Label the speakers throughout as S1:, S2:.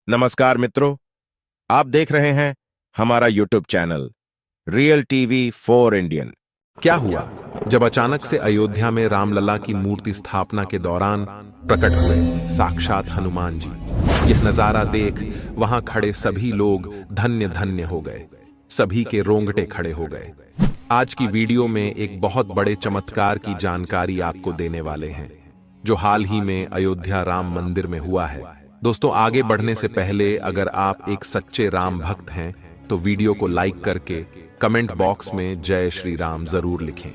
S1: नमस्कार मित्रों, आप देख रहे हैं हमारा YouTube channel real TV for Indian.
S2: क्या हुआ जब अचानक से अयोध्या में रामलला की मूर्ति स्थापना के दौरान प्रकट हुए साक्षात हनुमान जी। यह नजारा देख वहां खड़े सभी लोग धन्य धन्य हो गए, सभी के रोंगटे खड़े हो गए। आज की वीडियो में एक बहुत बड़े चमत्कार की जानकारी आपको देने वाले हैं, जो हाल ही में अयोध्या राम मंदिर में हुआ है। दोस्तों, आगे बढ़ने से पहले अगर आप एक सच्चे राम भक्त हैं तो वीडियो को लाइक करके कमेंट बॉक्स में जय श्री राम जरूर लिखें।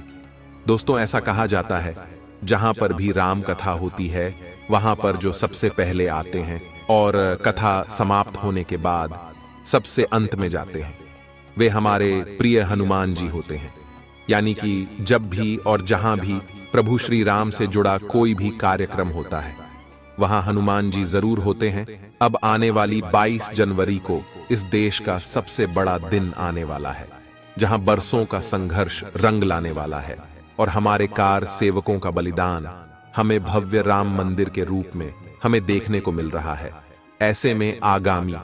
S2: दोस्तों, ऐसा कहा जाता है जहां पर भी राम कथा होती है वहां पर जो सबसे पहले आते हैं और कथा समाप्त होने के बाद सबसे अंत में जाते हैं, वे हमारे प्रिय हनुमान जी होते हैं। यानी कि जब भी और जहां भी प्रभु श्री राम से जुड़ा कोई भी कार्यक्रम होता है वहां हनुमान जी जरूर होते हैं। अब आने वाली 22 जनवरी को इस देश का सबसे बड़ा दिन आने वाला है, जहां बरसों का संघर्ष रंग लाने वाला है और हमारे कार सेवकों का बलिदान हमें भव्य राम मंदिर के रूप में हमें देखने को मिल रहा है। ऐसे में आगामी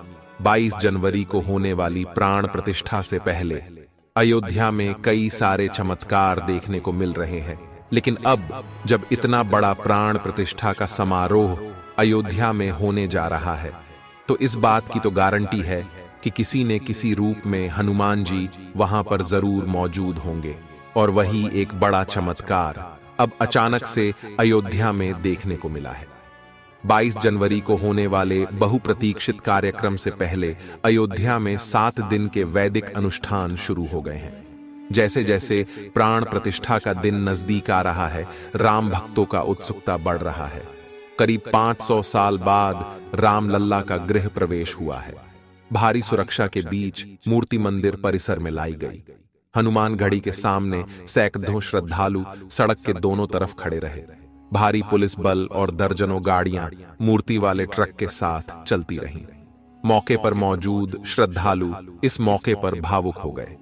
S2: 22 जनवरी को होने वाली प्राण प्रतिष्ठा से पहले अयोध्या में कई सारे चमत्कार देखने को मिल रहे हैं। लेकिन अब जब इतना बड़ा प्राण प्रतिष्ठा का समारोह अयोध्या में होने जा रहा है तो इस बात की तो गारंटी है कि किसी न किसी रूप में हनुमान जी वहां पर जरूर मौजूद होंगे। और वही एक बड़ा चमत्कार अब अचानक से अयोध्या में देखने को मिला है। 22 जनवरी को होने वाले बहुप्रतीक्षित कार्यक्रम से पहले अयोध्या में 7 दिन के वैदिक अनुष्ठान शुरू हो गए हैं। जैसे जैसे प्राण प्रतिष्ठा का दिन नजदीक आ रहा है, राम भक्तों का उत्सुकता बढ़ रहा है। करीब 500 साल बाद रामलल्ला का गृह प्रवेश हुआ है। भारी सुरक्षा के बीच मूर्ति मंदिर परिसर में लाई गई। हनुमान गढ़ी के सामने सैकड़ों श्रद्धालु सड़क के दोनों तरफ खड़े रहे। भारी पुलिस बल और दर्जनों गाड़ियां मूर्ति वाले ट्रक के साथ चलती रहीं। मौके पर मौजूद श्रद्धालु इस मौके पर भावुक हो गए।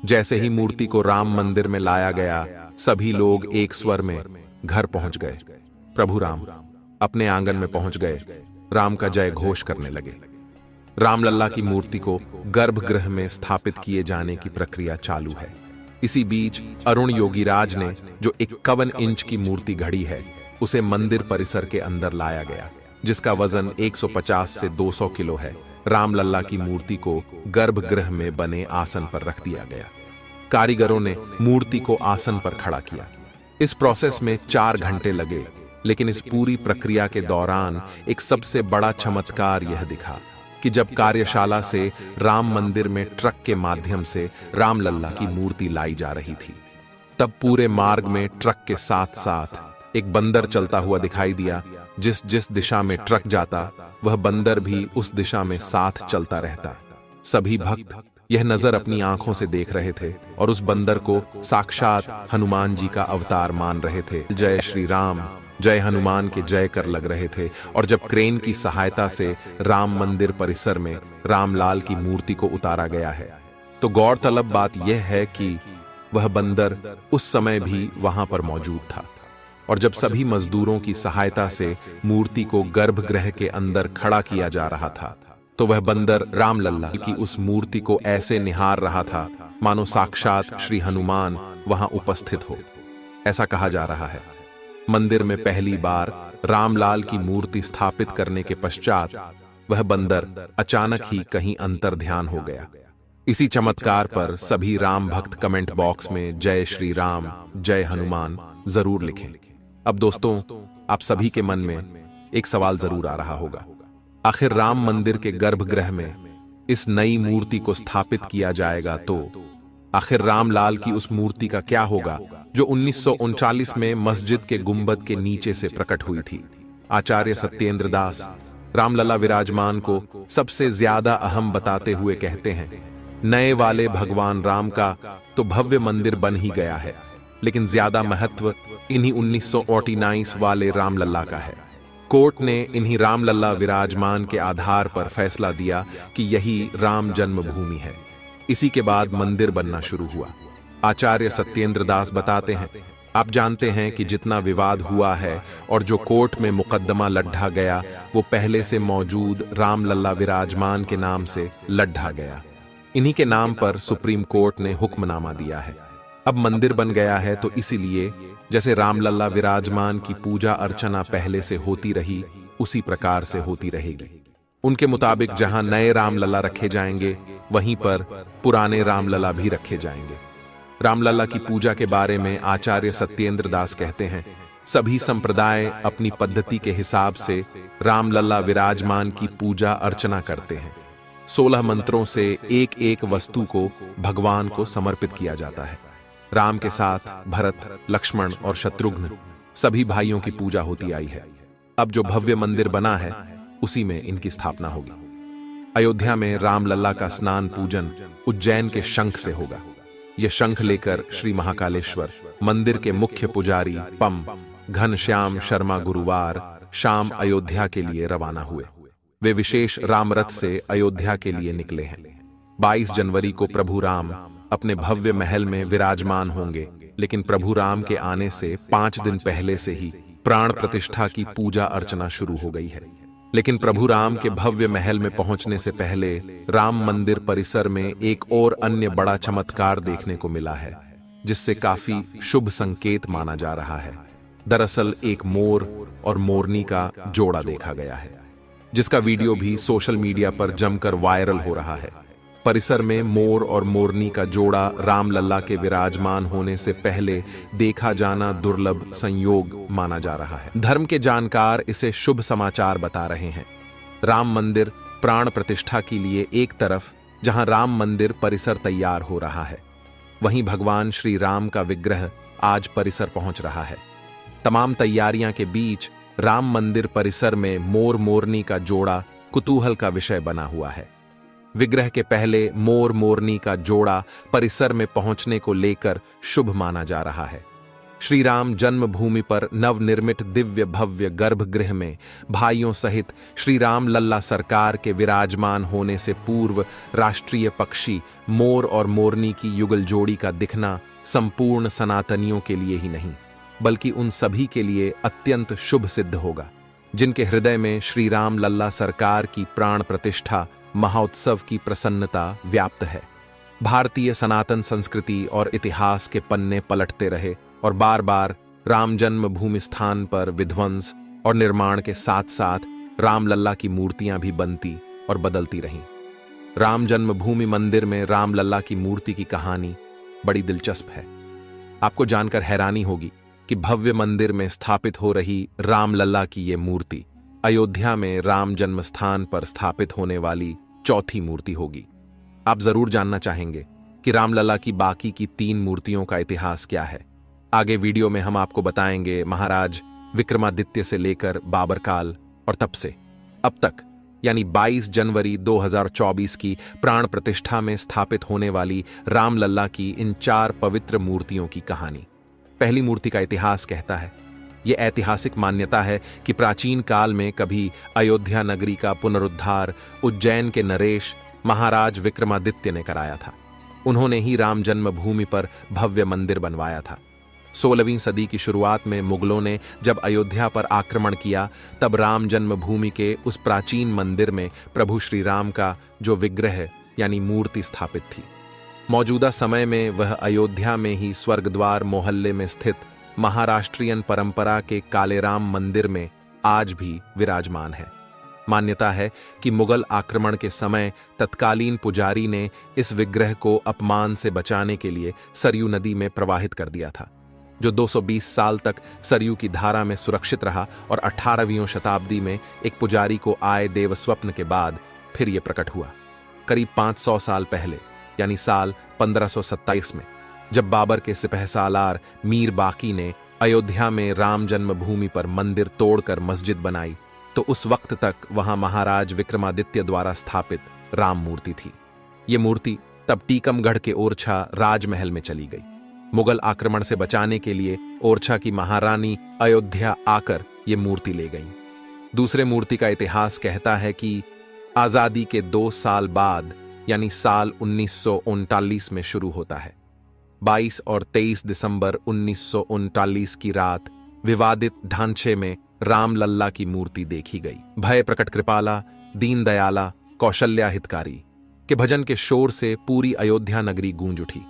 S2: जैसे ही मूर्ति को राम मंदिर में लाया गया, सभी लोग एक स्वर में घर पहुंच गए। प्रभु राम अपने आंगन में पहुंच गए, राम का जय घोष करने लगे। रामलल्ला की मूर्ति को गर्भगृह में स्थापित किए जाने की प्रक्रिया चालू है। इसी बीच अरुण योगीराज ने जो 51 इंच की मूर्ति घड़ी है उसे मंदिर परिसर के अंदर लाया गया, जिसका वजन 150 से 200 किलो है। रामलल्ला की मूर्ति को गर्भगृह में बने आसन पर रख दिया गया। कारीगरों ने मूर्ति को आसन पर खड़ा किया। इस प्रोसेस में 4 घंटे लगे, लेकिन इस पूरी प्रक्रिया के दौरान एक सबसे बड़ा चमत्कार यह दिखा कि जब कार्यशाला से राम मंदिर में ट्रक के माध्यम से रामलल्ला की मूर्ति लाई जा रही थी, तब पूरे मार्ग में ट्रक के साथ साथ एक बंदर चलता हुआ दिखाई दिया। जिस जिस दिशा में ट्रक जाता वह बंदर भी उस दिशा में साथ चलता रहता। सभी भक्त यह नजर अपनी आंखों से देख रहे थे और उस बंदर को साक्षात हनुमान जी का अवतार मान रहे थे। जय श्री राम, जय हनुमान के जय कर लग रहे थे। और जब क्रेन की सहायता से राम मंदिर परिसर में रामलाल की मूर्ति को उतारा गया है तो गौरतलब बात यह है कि वह बंदर उस समय भी वहां पर मौजूद था। और जब सभी मजदूरों की सहायता से मूर्ति को गर्भगृह के अंदर खड़ा किया जा रहा था तो वह बंदर रामलल्ला की उस मूर्ति को ऐसे निहार रहा था मानो साक्षात श्री हनुमान वहां उपस्थित हो। ऐसा कहा जा रहा है मंदिर में पहली बार रामलाल की मूर्ति स्थापित करने के पश्चात वह बंदर अचानक ही कहीं अंतर ध्यान हो गया। इसी चमत्कार पर सभी राम भक्त कमेंट बॉक्स में जय श्री राम, जय हनुमान जरूर लिखें। अब दोस्तों, आप सभी के मन में एक सवाल जरूर आ रहा होगा, आखिर राम मंदिर के गर्भगृह में इस नई मूर्ति को स्थापित किया जाएगा तो आखिर रामलाल की उस मूर्ति का क्या होगा जो 1939 में मस्जिद के गुंबद के नीचे से प्रकट हुई थी। आचार्य सत्येंद्र दास रामलला विराजमान को सबसे ज्यादा अहम बताते हुए कहते हैं, नए वाले भगवान राम का तो भव्य मंदिर बन ही गया है, लेकिन ज्यादा महत्व इन्हीं 1939 वाले रामलल्ला का है। कोर्ट ने इन्हीं रामलल्ला विराजमान के आधार पर फैसला दिया कि यही राम जन्मभूमि है। इसी के बाद मंदिर बनना शुरू हुआ। आचार्य सत्येंद्र दास बताते हैं, आप जानते हैं कि जितना विवाद हुआ है और जो कोर्ट में मुकदमा लढ़ा गया वो पहले से मौजूद रामलला विराजमान के नाम से लढ़ा गया। इन्हीं के नाम पर सुप्रीम कोर्ट ने हुक्मनामा दिया है। अब मंदिर बन गया है तो इसीलिए जैसे रामलला विराजमान की पूजा अर्चना पहले से होती रही उसी प्रकार से होती रहेगी। उनके मुताबिक जहां नए रामलला रखे जाएंगे वहीं पर पुराने रामलला भी रखे जाएंगे। रामलला की पूजा के बारे में आचार्य सत्येंद्र दास कहते हैं, सभी संप्रदाय अपनी पद्धति के हिसाब से रामलला विराजमान की पूजा अर्चना करते हैं। 16 मंत्रों से एक एक वस्तु को भगवान को समर्पित किया जाता है। राम के साथ भरत, लक्ष्मण और शत्रुघ्न सभी भाइयों की पूजा होती आई है। अब जो भव्य मंदिर बना है उसी में इनकी स्थापना होगी। अयोध्या में रामलला का स्नान पूजन उज्जैन के शंख से होगा। यह शंख लेकर श्री महाकालेश्वर मंदिर के मुख्य पुजारी पम घनश्याम शर्मा गुरुवार शाम अयोध्या के लिए रवाना हुए। वे विशेष रामरथ से अयोध्या के लिए निकले हैं। 22 जनवरी को प्रभु राम अपने भव्य महल में विराजमान होंगे, लेकिन प्रभु राम के आने से 5 दिन पहले से ही प्राण प्रतिष्ठा की पूजा अर्चना शुरू हो गई है। लेकिन प्रभु राम के भव्य महल में पहुंचने से पहले राम मंदिर परिसर में एक और अन्य बड़ा चमत्कार देखने को मिला है, जिससे काफी शुभ संकेत माना जा रहा है। दरअसल एक मोर और मोरनी का जोड़ा देखा गया है, जिसका वीडियो भी सोशल मीडिया पर जमकर वायरल हो रहा है। परिसर में मोर और मोरनी का जोड़ा रामलला के विराजमान होने से पहले देखा जाना दुर्लभ संयोग माना जा रहा है। धर्म के जानकार इसे शुभ समाचार बता रहे हैं। राम मंदिर प्राण प्रतिष्ठा के लिए एक तरफ जहां राम मंदिर परिसर तैयार हो रहा है, वहीं भगवान श्री राम का विग्रह आज परिसर पहुंच रहा है। तमाम तैयारियां के बीच राम मंदिर परिसर में मोर मोरनी का जोड़ा कुतूहल का विषय बना हुआ है। विग्रह के पहले मोर मोरनी का जोड़ा परिसर में पहुंचने को लेकर शुभ माना जा रहा है। श्री राम जन्मभूमि पर नवनिर्मित दिव्य भव्य गर्भगृह में भाइयों सहित श्री राम लल्ला सरकार के विराजमान होने से पूर्व राष्ट्रीय पक्षी मोर और मोरनी की युगल जोड़ी का दिखना संपूर्ण सनातनियों के लिए ही नहीं, बल्कि उन सभी के लिए अत्यंत शुभ सिद्ध होगा जिनके हृदय में श्री राम लल्ला सरकार की प्राण प्रतिष्ठा महोत्सव की प्रसन्नता व्याप्त है। भारतीय सनातन संस्कृति और इतिहास के पन्ने पलटते रहे और बार बार राम जन्मभूमि स्थान पर विध्वंस और निर्माण के साथ साथ रामलला की मूर्तियां भी बनती और बदलती रहीं। राम जन्मभूमि मंदिर में रामलला की मूर्ति की कहानी बड़ी दिलचस्प है। आपको जानकर हैरानी होगी कि भव्य मंदिर में स्थापित हो रही रामलला की ये मूर्ति अयोध्या में राम जन्मस्थान पर स्थापित होने वाली चौथी मूर्ति होगी। आप जरूर जानना चाहेंगे कि रामलला की बाकी की 3 मूर्तियों का इतिहास क्या है। आगे वीडियो में हम आपको बताएंगे महाराज विक्रमादित्य से लेकर बाबर काल और तब से अब तक यानी 22 जनवरी 2024 की प्राण प्रतिष्ठा में स्थापित होने वाली रामलला की इन 4 पवित्र मूर्तियों की कहानी। पहली मूर्ति का इतिहास कहता है, यह ऐतिहासिक मान्यता है कि प्राचीन काल में कभी अयोध्या नगरी का पुनरुद्धार उज्जैन के नरेश महाराज विक्रमादित्य ने कराया था। उन्होंने ही राम जन्मभूमि पर भव्य मंदिर बनवाया था। 16वीं सदी की शुरुआत में मुगलों ने जब अयोध्या पर आक्रमण किया, तब राम जन्मभूमि के उस प्राचीन मंदिर में प्रभु श्री राम का जो विग्रह यानी मूर्ति स्थापित थी। मौजूदा समय में वह अयोध्या में ही स्वर्गद्वार मोहल्ले में स्थित महाराष्ट्रियन परंपरा के कालेराम मंदिर में आज भी विराजमान है। मान्यता है कि मुगल आक्रमण के समय तत्कालीन पुजारी ने इस विग्रह को अपमान से बचाने के लिए सरयू नदी में प्रवाहित कर दिया था, जो 220 साल तक सरयू की धारा में सुरक्षित रहा और 18वीं शताब्दी में एक पुजारी को आए देवस्वप्न के बाद फिर यह प्रकट हुआ। करीब 500 साल पहले यानी साल 1527 में जब बाबर के सिपहसालार मीर बाकी ने अयोध्या में राम जन्मभूमि पर मंदिर तोड़कर मस्जिद बनाई, तो उस वक्त तक वहां महाराज विक्रमादित्य द्वारा स्थापित राम मूर्ति थी। ये मूर्ति तब टीकमगढ़ के ओरछा राजमहल में चली गई। मुगल आक्रमण से बचाने के लिए ओरछा की महारानी अयोध्या आकर ये मूर्ति ले गई। दूसरे मूर्ति का इतिहास कहता है कि आजादी के 2 साल बाद यानी साल 1939 में शुरू होता है। 22 और 23 दिसंबर 1939 की रात विवादित ढांचे में रामलल्ला की मूर्ति देखी गई। भय प्रकट कृपाला, दीन दयाला, कौशल्या हितकारी के भजन के शोर से पूरी अयोध्या नगरी गूंज उठी।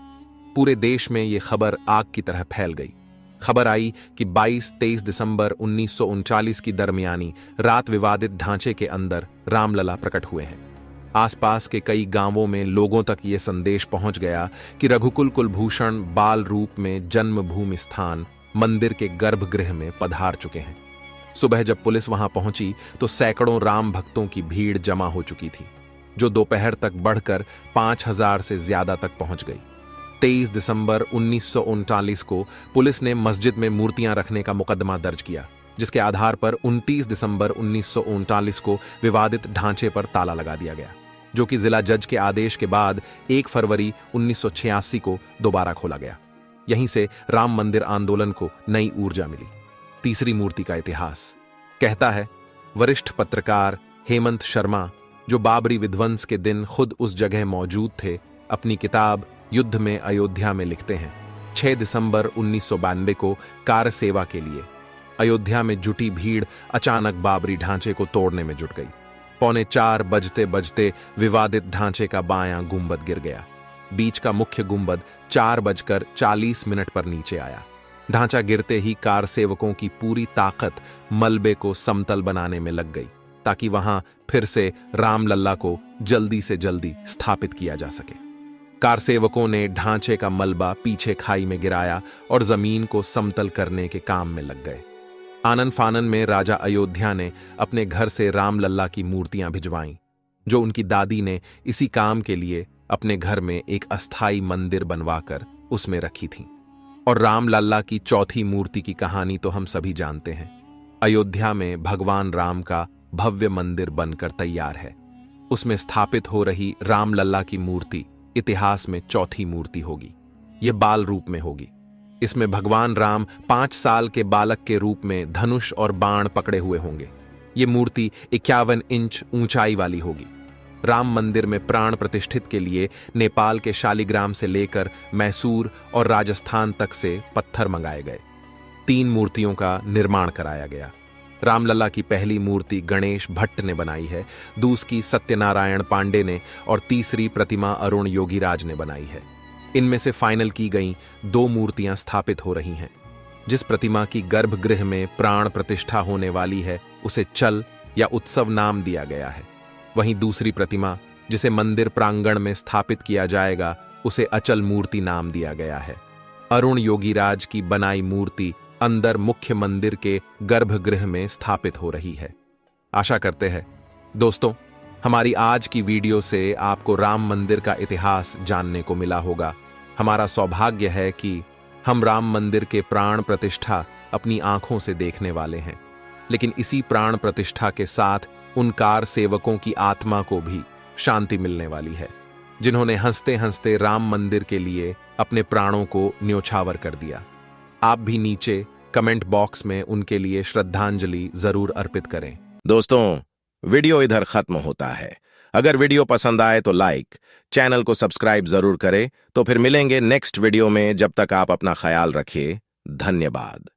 S2: पूरे देश में ये खबर आग की तरह फैल गई। खबर आई कि 22-23 दिसंबर 1939 की दरमियानी रात विवादित ढांचे के अंदर रामलला प्रकट हुए हैं। आसपास के कई गांवों में लोगों तक ये संदेश पहुंच गया कि रघुकुल कुलभूषण बाल रूप में जन्मभूमि स्थान मंदिर के गर्भगृह में पधार चुके हैं। सुबह जब पुलिस वहां पहुंची तो सैकड़ों राम भक्तों की भीड़ जमा हो चुकी थी, जो दोपहर तक बढ़कर 5000 से ज्यादा तक पहुंच गई। 23 दिसंबर 1939 को पुलिस ने मस्जिद में मूर्तियां रखने का मुकदमा दर्ज किया, जिसके आधार पर 29 दिसंबर 1939 को विवादित ढांचे पर ताला लगा दिया गया, जो कि जिला जज के आदेश के बाद 1 फरवरी 1986 को दोबारा खोला गया। यहीं से राम मंदिर आंदोलन को नई ऊर्जा मिली। तीसरी मूर्ति का इतिहास कहता है, वरिष्ठ पत्रकार हेमंत शर्मा, जो बाबरी विध्वंस के दिन खुद उस जगह मौजूद थे, अपनी किताब युद्ध में अयोध्या में लिखते हैं 6 दिसंबर 1992 को कार सेवा के लिए अयोध्या में जुटी भीड़ अचानक बाबरी ढांचे को तोड़ने में जुट गई। 3:45 बजते बजते विवादित ढांचे का बायां गुंबद गिर गया। बीच का मुख्य गुंबद 4:40 पर नीचे आया। ढांचा गिरते ही कार सेवकों की पूरी ताकत मलबे को समतल बनाने में लग गई, ताकि वहां फिर से रामलल्ला को जल्दी से जल्दी स्थापित किया जा सके। कार सेवकों ने ढांचे का मलबा पीछे खाई में गिराया और जमीन को समतल करने के काम में लग गए। आनन फानन में राजा अयोध्या ने अपने घर से रामलल्ला की मूर्तियां भिजवाईं, जो उनकी दादी ने इसी काम के लिए अपने घर में एक अस्थाई मंदिर बनवाकर उसमें रखी थी। और रामलल्ला की चौथी मूर्ति की कहानी तो हम सभी जानते हैं। अयोध्या में भगवान राम का भव्य मंदिर बनकर तैयार है। उसमें स्थापित हो रही रामलल्ला की मूर्ति इतिहास में चौथी मूर्ति होगी। यह बाल रूप में होगी। इसमें भगवान राम 5 साल के बालक के रूप में धनुष और बाण पकड़े हुए होंगे। ये मूर्ति 51 इंच ऊंचाई वाली होगी। राम मंदिर में प्राण प्रतिष्ठित के लिए नेपाल के शालिग्राम से लेकर मैसूर और राजस्थान तक से पत्थर मंगाए गए। 3 मूर्तियों का निर्माण कराया गया। रामलला की पहली मूर्ति गणेश भट्ट ने बनाई है, दूसरी सत्यनारायण पांडे ने और तीसरी प्रतिमा अरुण योगीराज ने बनाई है। इनमें से फाइनल की गई 2 मूर्तियां स्थापित हो रही हैं। जिस प्रतिमा की गर्भगृह में प्राण प्रतिष्ठा होने वाली है, उसे चल या उत्सव नाम दिया गया है। वहीं दूसरी प्रतिमा, जिसे मंदिर प्रांगण में स्थापित किया जाएगा, उसे अचल मूर्ति नाम दिया गया है। अरुण योगीराज की बनाई मूर्ति अंदर मुख्य मंदिर के गर्भगृह में स्थापित हो रही है। आशा करते हैं दोस्तों, हमारी आज की वीडियो से आपको राम मंदिर का इतिहास जानने को मिला होगा। हमारा सौभाग्य है कि हम राम मंदिर के प्राण प्रतिष्ठा अपनी आंखों से देखने वाले हैं, लेकिन इसी प्राण प्रतिष्ठा के साथ उन कार सेवकों की आत्मा को भी शांति मिलने वाली है, जिन्होंने हंसते हंसते राम मंदिर के लिए अपने प्राणों को न्योछावर कर दिया। आप भी नीचे कमेंट बॉक्स में उनके लिए श्रद्धांजलि जरूर अर्पित करें।
S1: दोस्तों, वीडियो इधर खत्म होता है। अगर वीडियो पसंद आए तो लाइक, चैनल को सब्सक्राइब जरूर करें। तो फिर मिलेंगे नेक्स्ट वीडियो में। जब तक आप अपना ख्याल रखिए। धन्यवाद।